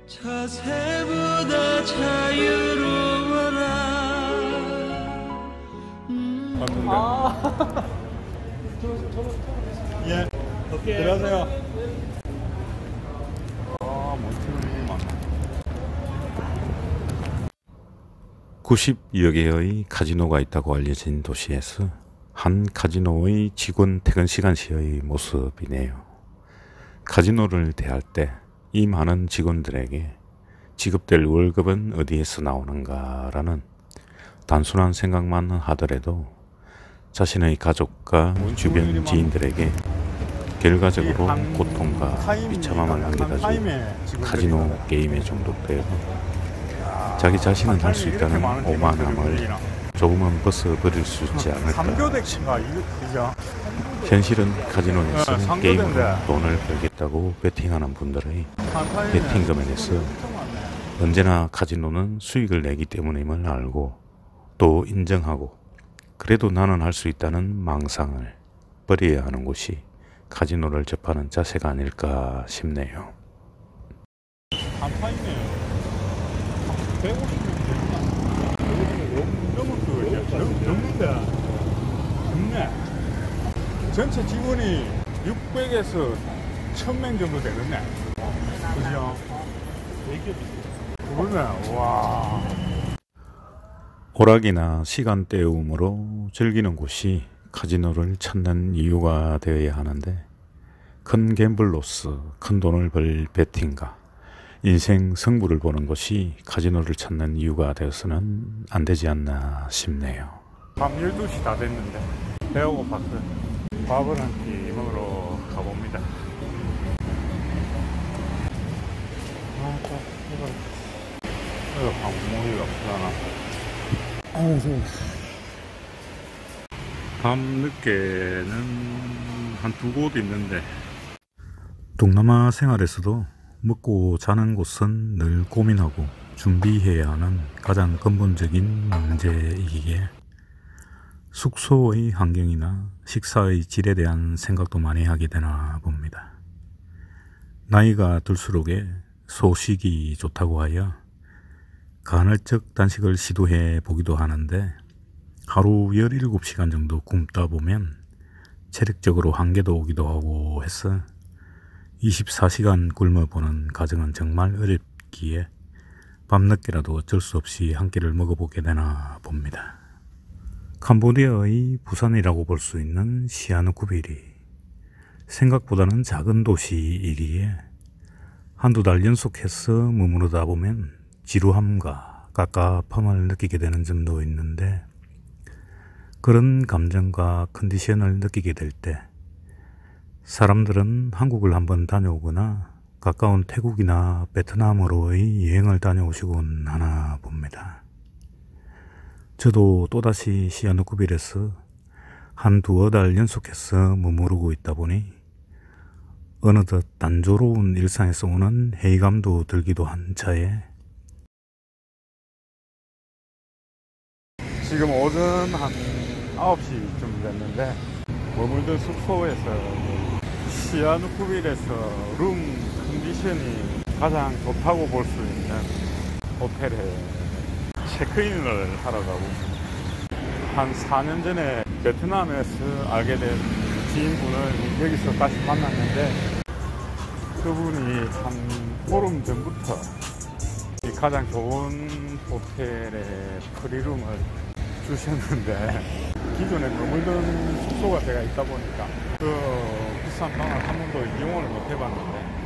자세보다 자유로워라. 아. 예. 오케이. 들어가세요. 아, 몬트리올이 많아. 90여 개의 카지노가 있다고 알려진 도시에서 한 카지노의 직원 퇴근 시간 시의 모습이네요. 카지노를 대할 때 이 많은 직원들에게 지급될 월급은 어디에서 나오는가라는 단순한 생각만 하더라도 자신의 가족과 주변 지인들에게 결과적으로 고통과 비참함을 남겨다 준 카지노 게임에 중독되어 자기 자신은 할 수 있다는 오만함을 조금은 벗어버릴 수 있지 않을까. 현실은 카지노에서 게임으로 돈을 벌겠다고 베팅하는 분들의 베팅 금액에서 언제나 카지노는 수익을 내기 때문임을 알고 또 인정하고 그래도 나는 할 수 있다는 망상을 버려야 하는 곳이 카지노를 접하는 자세가 아닐까 싶네요. 한 타임에 150명 넘는데 없네. 전체 직원이 600에서 1000명 정도 되겠네. 그죠? 그러네. 와. 오락이나 시간 때우므로 즐기는 곳이 카지노를 찾는 이유가 되어야 하는데 큰 갬블로서 큰 돈을 벌 베팅가 인생 승부를 보는 것이 카지노를 찾는 이유가 되어서는 안 되지 않나 싶네요. 밤 12시 다 됐는데 배가 고팠어요. 밥을 한 끼 먹으러 가봅니다. 방목이가 불안하다. 밤 늦게는 한 두 곳 있는데 동남아 생활에서도 먹고 자는 곳은 늘 고민하고 준비해야 하는 가장 근본적인 문제이기에 숙소의 환경이나 식사의 질에 대한 생각도 많이 하게 되나 봅니다. 나이가 들수록에 소식이 좋다고 하여 간헐적 단식을 시도해 보기도 하는데 하루 17시간 정도 굶다 보면 체력적으로 한계도 오기도 하고 해서 24시간 굶어보는 과정은 정말 어렵기에 밤늦게라도 어쩔 수 없이 한 끼를 먹어보게 되나 봅니다. 캄보디아의 부산이라고 볼 수 있는 시아누쿠빌이 생각보다는 작은 도시이기에 한두 달 연속해서 머무르다 보면 지루함과 깝깝함을 느끼게 되는 점도 있는데 그런 감정과 컨디션을 느끼게 될 때 사람들은 한국을 한번 다녀오거나 가까운 태국이나 베트남으로의 여행을 다녀오시곤 하나 봅니다. 저도 또다시 시아누쿠빌에서 한 두어 달 연속해서 머무르고 있다 보니 어느덧 단조로운 일상에서 오는 회의감도 들기도 한 차에 지금 오전 한 9시쯤 됐는데 머물던 숙소에서 시아누쿠빌에서 룸 컨디션이 가장 좋다고 볼 수 있는 호텔에 체크인을 하러 가고 한 4년 전에 베트남에서 알게 된 지인분을 여기서 다시 만났는데 그분이 한 보름 전부터 가장 좋은 호텔에 프리룸을 주셨는데 기존에 머물던 숙소가 제가 있다 보니까 그 비싼 방을 한 번도 이용을 못 해봤는데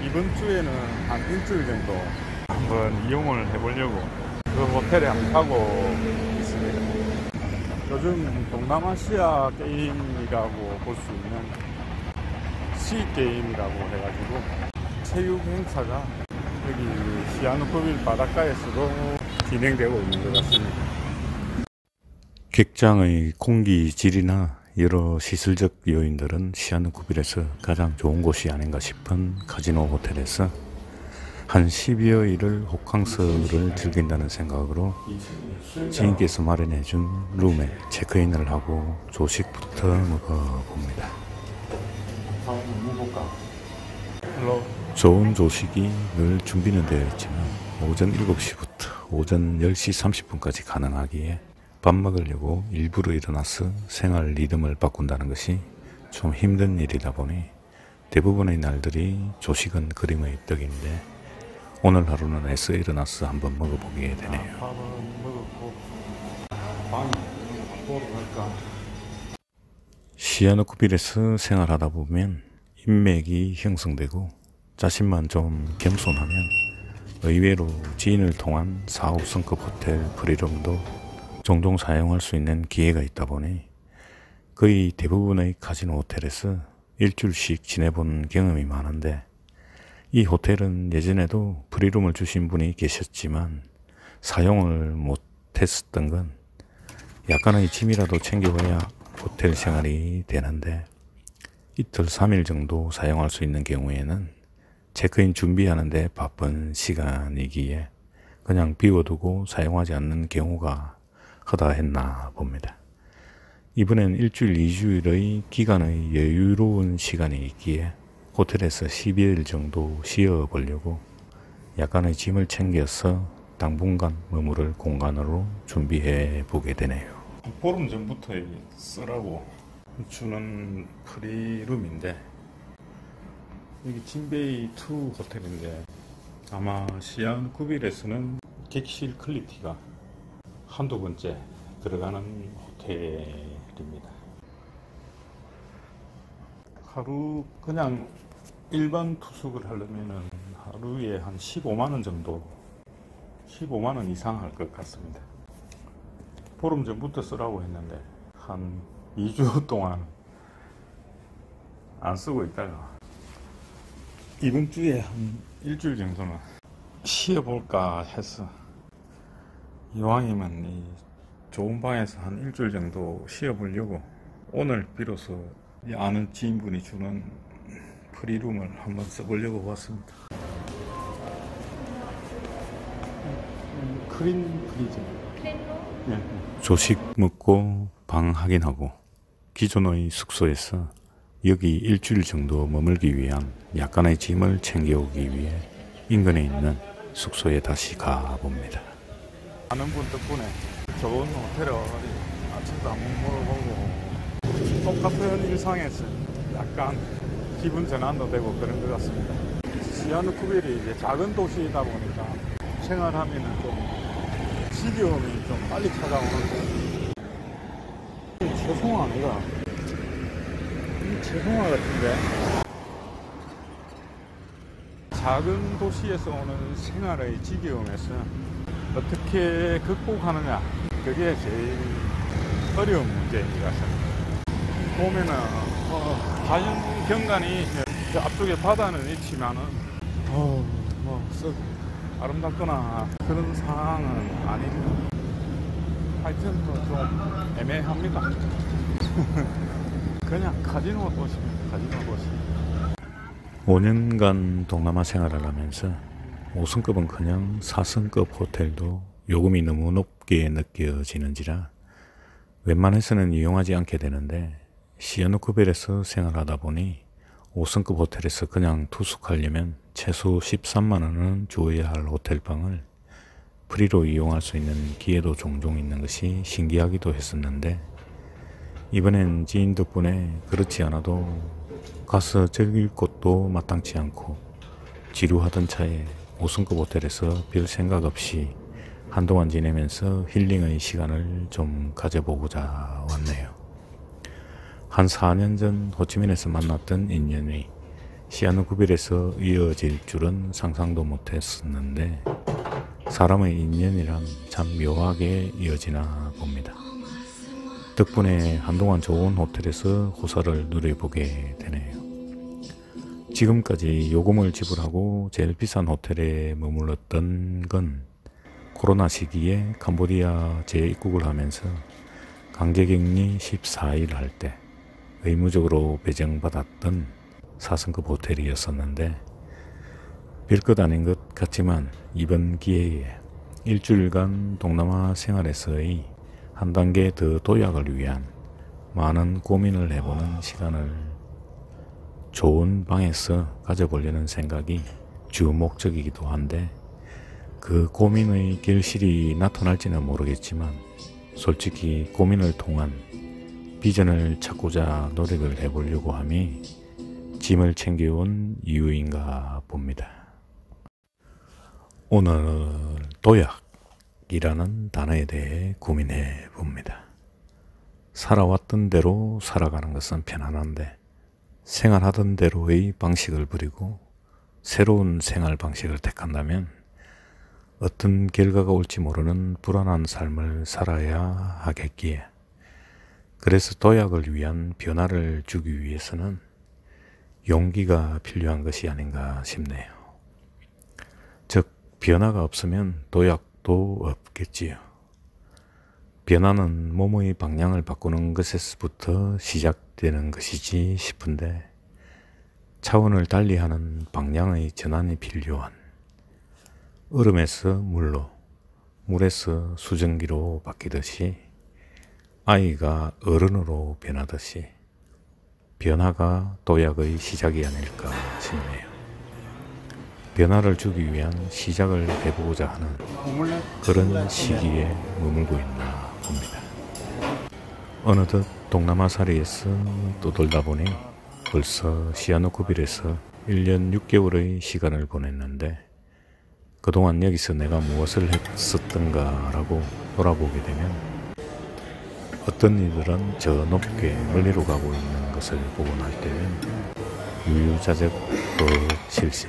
이번 주에는 한 일주일 정도 한번 이용을 해보려고 그 호텔에 한번 가고 있습니다. 요즘 동남아시아 게임이라고 볼 수 있는 C게임이라고 해가지고 체육 행사가 여기 시아누쿠빌 바닷가에서도 진행되고 있는 것 같습니다. 객장의 공기 질이나 여러 시설적 요인들은 시아누쿠빌에서 가장 좋은 곳이 아닌가 싶은 카지노 호텔에서 한 12여일을 호캉스를 즐긴다는 생각으로 지인께서 마련해준 룸에 체크인을 하고 조식부터 먹어봅니다. Hello. 좋은 조식이 늘 준비는 되어 있지만 오전 7시부터 오전 10시 30분까지 가능하기에 밥 먹으려고 일부러 일어나서 생활 리듬을 바꾼다는 것이 좀 힘든 일이다 보니 대부분의 날들이 조식은 그림의 떡인데 오늘 하루는 애써 일어나서 한번 먹어보게 되네요. 밥은 먹었고 방이 보러 갈까? 시아누쿠빌에서 생활하다 보면 인맥이 형성되고 자신만 좀 겸손하면 의외로 지인을 통한 4, 5성급 호텔 프리룸도 종종 사용할 수 있는 기회가 있다 보니 거의 대부분의 카지노 호텔에서 일주일씩 지내본 경험이 많은데 이 호텔은 예전에도 프리룸을 주신 분이 계셨지만 사용을 못했었던 건 약간의 짐이라도 챙겨와야 호텔 생활이 되는데 이틀 3일 정도 사용할 수 있는 경우에는 체크인 준비하는데 바쁜 시간이기에 그냥 비워두고 사용하지 않는 경우가 허다했나 봅니다. 이번엔 일주일 2주일의 기간의 여유로운 시간이 있기에 호텔에서 12일 정도 쉬어보려고 약간의 짐을 챙겨서 당분간 머무를 공간으로 준비해 보게 되네요. 보름 전부터 쓰라고 주는 프리룸인데 여기 진베이 2 호텔인데 아마 시아누쿠빌에서는 객실 퀄리티가 한두 번째 들어가는 호텔입니다. 하루 그냥 일반 투숙을 하려면은 하루에 한 15만원 정도 15만원 이상 할 것 같습니다. 보름 전부터 쓰라고 했는데 한 2주 동안 안 쓰고 있다가 이번 주에 한 일주일 정도는 쉬어볼까 해서 이왕이면 이 좋은 방에서 한 일주일 정도 쉬어보려고 오늘 비로소 아는 지인분이 주는 프리룸을 한번 써보려고 왔습니다. 크림 프리즈. 네. 조식 먹고 방 확인하고 기존의 숙소에서 여기 일주일 정도 머물기 위한 약간의 짐을 챙겨오기 위해 인근에 있는 숙소에 다시 가봅니다. 아는 분 덕분에 좋은 호텔을 아침도 한번 물어보고 똑같은 일상에서 약간 기분 전환도 되고 그런 것 같습니다. 시아누쿠빌이 이제 작은 도시이다 보니까 생활하면은 좀 지겨움이 좀 빨리 찾아오는데 최송화 아니가? 최송화 같은데? 작은 도시에서 오는 생활의 지겨움에서 어떻게 극복하느냐, 그게 제일 어려운 문제인 것 같습니다. 보면은 자연 경관이 저 앞쪽에 바다는 있지만은 썩 아름답거나 그런 상황은 아닙니다. 하여튼 좀 애매합니다. 그냥 카지노 도시입니다. 카지노 도시. 5년간 동남아 생활을 하면서 5성급은커녕 4성급 호텔도 요금이 너무 높게 느껴지는지라 웬만해서는 이용하지 않게 되는데 시아누쿠빌에서 생활하다 보니 5성급 호텔에서 그냥 투숙하려면 최소 13만원은 주어야 할 호텔방을 프리로 이용할 수 있는 기회도 종종 있는 것이 신기하기도 했었는데 이번엔 지인 덕분에 그렇지 않아도 가서 즐길 곳도 마땅치 않고 지루하던 차에 5성급 호텔에서 별 생각 없이 한동안 지내면서 힐링의 시간을 좀 가져보고자 왔네요. 한 4년 전 호치민에서 만났던 인연이 시아누쿠빌에서 이어질 줄은 상상도 못했었는데 사람의 인연이란 참 묘하게 이어지나 봅니다. 덕분에 한동안 좋은 호텔에서 호사를 누려보게 되네요. 지금까지 요금을 지불하고 제일 비싼 호텔에 머물렀던 건 코로나 시기에 캄보디아 재입국을 하면서 강제격리 14일 할 때 의무적으로 배정받았던 4성급 호텔이었었는데 별것 아닌 것 같지만 이번 기회에 일주일간 동남아 생활에서의 한 단계 더 도약을 위한 많은 고민을 해보는 시간을 좋은 방에서 가져보려는 생각이 주 목적이기도 한데 그 고민의 결실이 나타날지는 모르겠지만 솔직히 고민을 통한 비전을 찾고자 노력을 해보려고 함이 짐을 챙겨온 이유인가 봅니다. 오늘 도약이라는 단어에 대해 고민해 봅니다. 살아왔던 대로 살아가는 것은 편안한데 생활하던 대로의 방식을 버리고 새로운 생활 방식을 택한다면 어떤 결과가 올지 모르는 불안한 삶을 살아야 하겠기에 그래서 도약을 위한 변화를 주기 위해서는 용기가 필요한 것이 아닌가 싶네요. 즉 변화가 없으면 도약도 없겠지요. 변화는 몸의 방향을 바꾸는 것에서부터 시작되는 것이지 싶은데 차원을 달리하는 방향의 전환이 필요한 얼음에서 물로, 물에서 수증기로 바뀌듯이 아이가 어른으로 변하듯이 변화가 도약의 시작이 아닐까 싶네요. 변화를 주기 위한 시작을 해보고자 하는 그런 시기에 머물고 있나 봅니다. 어느덧 동남아사리에서 또 돌다 보니 벌써 시아누쿠빌에서 1년 6개월의 시간을 보냈는데 그동안 여기서 내가 무엇을 했었던가 라고 돌아보게 되면 어떤 이들은 저 높게 멀리로 가고 있는 것을 보고 날 때는 유유자적 실세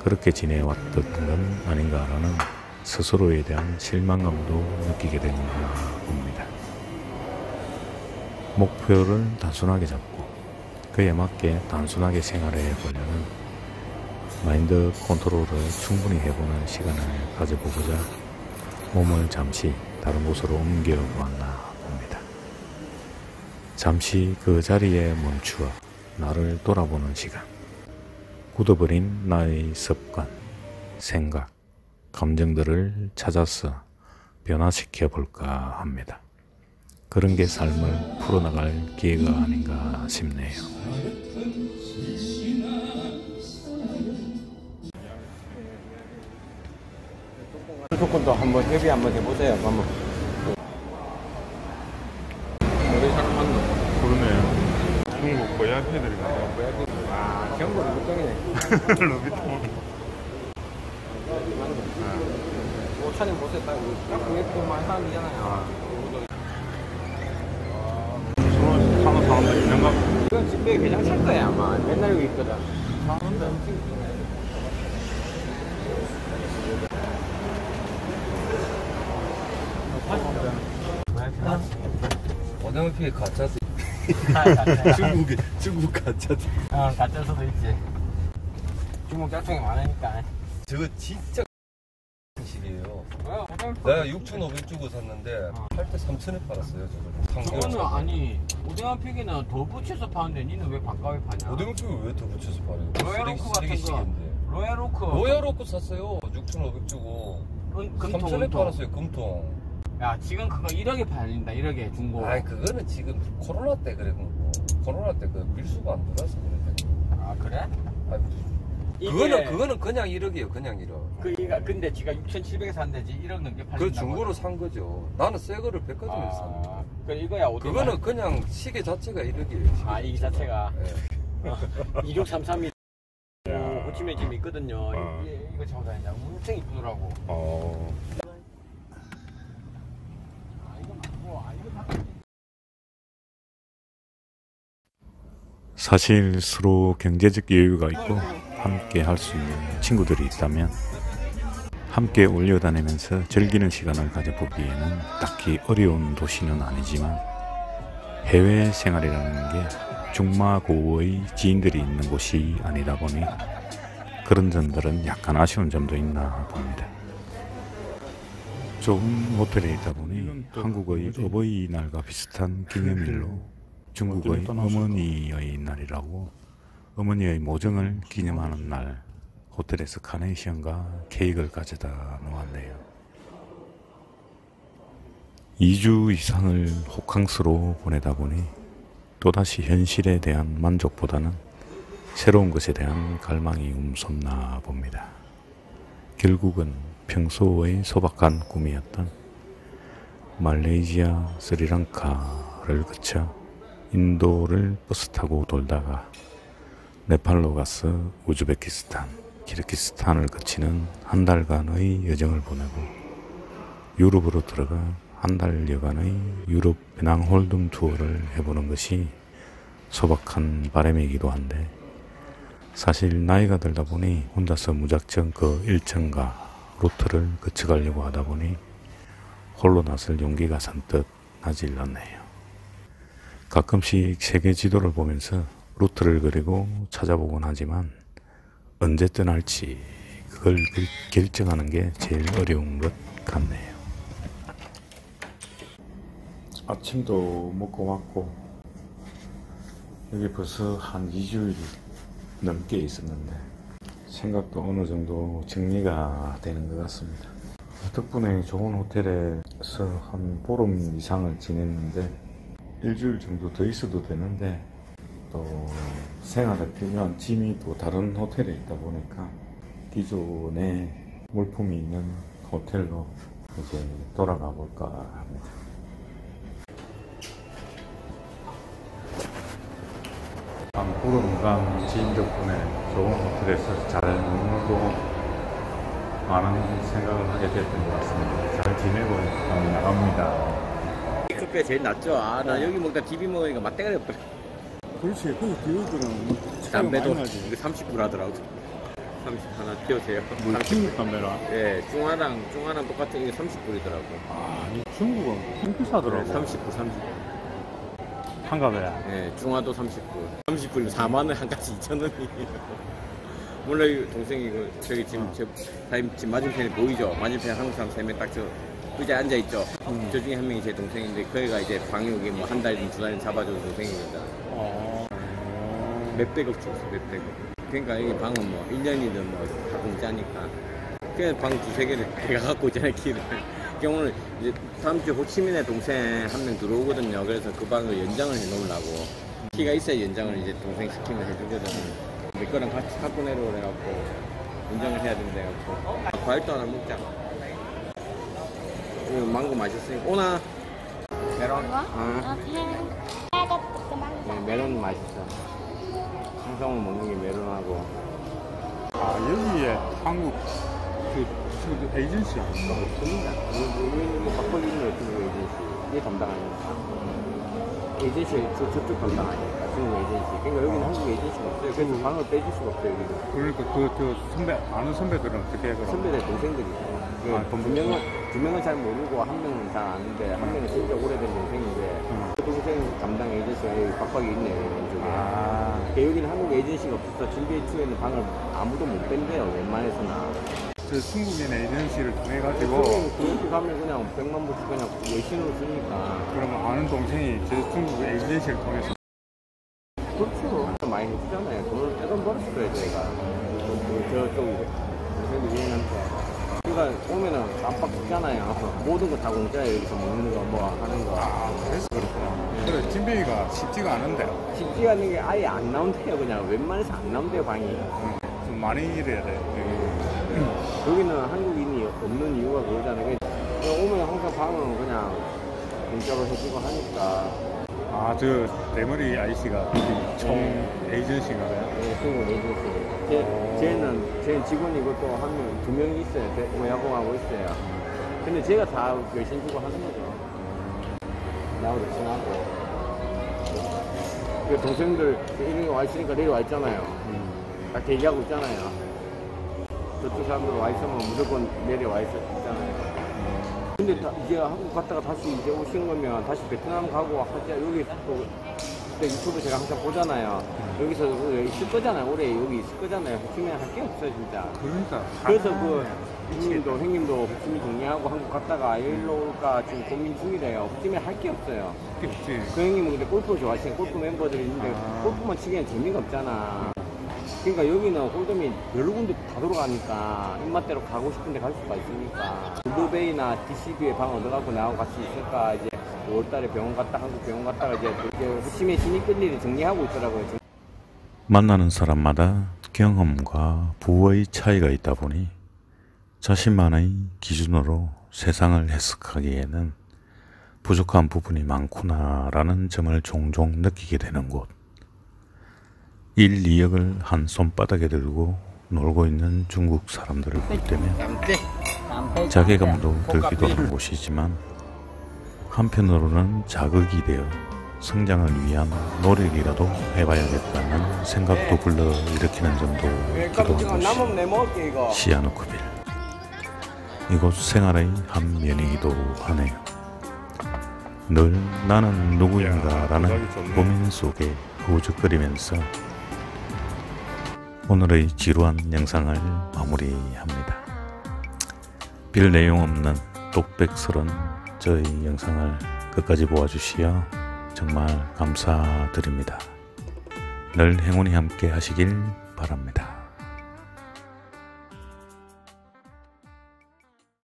그렇게 지내왔던 건 아닌가라는 스스로에 대한 실망감도 느끼게 되는가 봅니다. 목표를 단순하게 잡고 그에 맞게 단순하게 생활해 보려는 마인드 컨트롤을 충분히 해보는 시간을 가져보고자 몸을 잠시 다른 곳으로 옮겨 보았나 봅니다. 잠시 그 자리에 멈추어 나를 돌아보는 시간. 굳어버린 나의 습관, 생각, 감정들을 찾아서 변화시켜 볼까 합니다. 그런 게 삶을 풀어나갈 기회가 아닌가 싶네요. 조건도 한번 협의 한번 해보세요. 한번. 우리 사람 맞나? 그러네요. 중국 고양 애들이 같아요. 아, 경고 루비통이네. 루비통. 오차님 보세요. 딱 그게 많은 사람이잖아요. 서로 사는 사람들 있는가? 이건 집에 그냥 살 거야 아마. 맨날 여기 있거든. 사는데 엄청 있네. 어차피 가짜지. 중국 가짜지. 가짜 수도 있지. 중국 짝퉁이 많으니까. 저거 진짜 식이에요. 내가 6,500 주고 샀는데 팔 때 3,000에 팔았어요. 저거. 저거는 아니 오뎅한 픽이는 더 붙여서 파는데 니는 왜 반가게 파냐? 오뎅 쪽이 왜 더 붙여서 팔아요? 로얄로크 같은 거. 로얄로크. 로얄로크 샀어요. 6,500 주고. 3,000에 팔았어요. 금통. 야 지금 그거 1억에 팔린다. 1억에 중고. 아이 그거는 지금 코로나 때 그래 거고. 코로나 때 그 밀수가 안 들어서 그래. 아 그래? 그거는 그냥 1억이에요. 그냥 1억. 근데 지가 6,700에 샀는데 1억 넘게 팔린다. 그 중고로 산 거죠. 나는 새 거를 백화점에서 샀는데. 그 이거야 그거는 그냥 시계 자체가 1억이에요. 아 이 자체가. 네. 2633이 호치민 지금 있거든요. 이거 차고 다니자. 엄청 이쁘더라고. 사실 서로 경제적 여유가 있고 함께 할 수 있는 친구들이 있다면 함께 올려다니면서 즐기는 시간을 가져보기에는 딱히 어려운 도시는 아니지만 해외 생활이라는 게 중마고의 지인들이 있는 곳이 아니다 보니 그런 점들은 약간 아쉬운 점도 있나 봅니다. 좁은 호텔에 있다 보니 한국의 어버이날과 비슷한 기념일로 중국의 어머니의 날이라고 어머니의 모정을 기념하는 날 호텔에서 카네이션과 케이크를 가져다 놓았네요. 2주 이상을 호캉스로 보내다 보니 또다시 현실에 대한 만족보다는 새로운 것에 대한 갈망이 움솟나 봅니다. 결국은 평소의 소박한 꿈이었던 말레이시아, 스리랑카를 거쳐 인도를 버스 타고 돌다가 네팔로 가서 우즈베키스탄, 키르기스탄을 거치는 한 달간의 여정을 보내고 유럽으로 들어가 한 달여간의 유럽 배낭 홀덤 투어를 해보는 것이 소박한 바람이기도 한데 사실 나이가 들다 보니 혼자서 무작정 그 일정과 루트를 거쳐가려고 하다 보니 홀로 나설 용기가 선뜻 나질 않네요. 가끔씩 세계 지도를 보면서 루트를 그리고 찾아보곤 하지만 언제 떠날지 그걸 결정하는 게 제일 어려운 것 같네요. 아침도 먹고 왔고 여기 벌써 한 2주일 넘게 있었는데 생각도 어느 정도 정리가 되는 것 같습니다. 덕분에 좋은 호텔에서 한 보름 이상을 지냈는데 일주일 정도 더 있어도 되는데 또 생활에 필요한 짐이 또 다른 호텔에 있다 보니까 기존에 물품이 있는 호텔로 이제 돌아가 볼까 합니다. 보름간 지인 덕분에 좋은 호텔에서 잘 머물고 많은 생각을 하게 됐던 것 같습니다. 잘 지내고 나갑니다. 커피가 제일 낫죠. 아, 나 여기 먹다 TV 먹으니까 맛대가리 없더라. 그렇지. 그 비율들은 담배도 이거 30불 하더라고. 30 하나 피우세요. 중국 담배라. 예, 중화랑 똑같은 이게 30불이더라고. 아, 중국은 좀 비싸더라고. 30불, 30불. 한 가게. 예, 중화도 30불. 30불이면 4만원 한 가지 2,000원이에요. 몰라요, 동생이 이거 저기 지금 집 맞은편에 보이죠? 맞은편에 한국 사람 3명 딱 저 의자에 앉아있죠? 저 중에 한 명이 제 동생인데 그애가 이제 방에 오기 뭐 한 달이든 두 달이든 잡아주는 동생이거든. 몇백억 줬어, 몇백억. 그러니까 여기 방은 뭐 1년이든 뭐 다 공짜니까. 그냥 방 두세 개를 걔가 갖고 있잖아요, 키를. 오늘 이제 다음 주 호치민에 동생 한 명 들어오거든요. 그래서 그 방을 연장을 해놓으려고. 키가 있어야 연장을 이제 동생 시키면 해주거든. 내 거랑 같이 갖고 내려오래갖고 연장을 해야 된다 해갖고. 과일도 하나 먹자. 이거 망고 맛있으니까. 오나? 메론? 네, 메론 맛있어. 항상 먹는 게 메론하고. 아, 여기에 한국 그 에이전시 아닌가? 없습니다. 이거 막걸리 있는 중국 에이전시. 이게 담당하니까. 에이전시 저쪽 담당하니까. 중국 에이전시. 그러니까 여기는 한국 에이전시가 없어요. 그래서 방을 빼줄 수가 없어요, 여기는. 그러니까 그 선배, 아는 선배들은 어떻게 해? 선배들 동생들이 있어요. 두 명은 잘 모르고 한 명은 잘 아는데 한 명은 진짜 오래된 동생인데 그 동생 담당 에이전시가 여기 박박이 있네요, 이쪽에. 여기는 한국 에이전시가 없어서 GBH에는 방을 아무도 못 뺀대요, 웬만해서나. 저 중국인 에이전시를 통해가지고 그렇게 가면 그냥 100만 불씩 그냥 외신으로 주니까. 그러면 아는 동생이 저 중국 에이전시를 통해서 그렇죠. 많이 해주잖아요. 돈을 떼돈 벌었을 거예요, 저희가. 저쪽 동생들 유인한테. 그러니까 오면은 깜빡 죽잖아요. 모든 거 다 공짜예요. 여기서 먹는 거 뭐 하는 거. 그래서 그렇구나. 그래, 진배이가 쉽지가 않은데 쉽지가 않은 게 아예 안 나온대요. 그냥 웬만해서 안 나온대요, 방이. 좀 많이 일해야 돼. 여기는 한국인이 없는 이유가 그러잖아요. 그냥 오면 항상 방은 그냥 공짜로 해주고 하니까. 아, 저 대머리 아저씨가 총 에이전시인가요? 네, 중국 에이전시. 쟤는 직원이고 또 한 명, 2명이 있어요. 오야공하고 있어요. 근데 제가 다 열심히 주고 하는 거죠. 나하고 친하고. 그 동생들 이름이 와 있으니까 내려와 있잖아요. 딱 대기하고 있잖아요. 저쪽 사람들 와 있으면 무조건 내려와 있잖아요. 근데 이제 한국 갔다가 다시 이제 오신 거면 다시 베트남 가고 하자. 여기 또 유튜브 제가 항상 보잖아요. 여기서 있을 거잖아요. 올해 여기 있을 거잖아요. 호치민에 할 게 없어요, 진짜. 그러니까. 그래서 그 형님도 호치민 정리하고 한국 갔다가 일로 올까 지금 고민 중이래요. 호치민에 할 게 없어요. 없지. 그 형님은 근데 골프 좋아하시는 골프 멤버들이 있는데 골프만 치기엔 재미가 없잖아. 그러니까 여기는 홀덤이 여러 군데 다 돌아가니까 입맛대로 가고 싶은데 갈 수가 있으니까. 블루베이나 DCB에 방 얻어갖고 나하고 같이 있을까. 이제 5월달에 병원 갔다 한국 병원 갔다가 이제 호치민 진입 끝일을 정리하고 있더라고요. 만나는 사람마다 경험과 부의 차이가 있다 보니 자신만의 기준으로 세상을 해석하기에는 부족한 부분이 많구나라는 점을 종종 느끼게 되는 곳. 1, 2억을 한 손바닥에 들고 놀고 있는 중국 사람들을 볼 때면 자괴감도 들기도 하는 곳이지만 한편으로는 자극이 되어 성장을 위한 노력이라도 해봐야겠다는 생각도 불러일으키는 점도 있기도 한 곳이 시아누크빌. 이곳 생활의 한 면이기도 하네요. 늘 나는 누구인가라는 고민 속에 후적거리면서 오늘의 지루한 영상을 마무리합니다. 별 내용 없는 똑백스런 저의 영상을 끝까지 보아주시어 정말 감사드립니다. 늘 행운이 함께 하시길 바랍니다.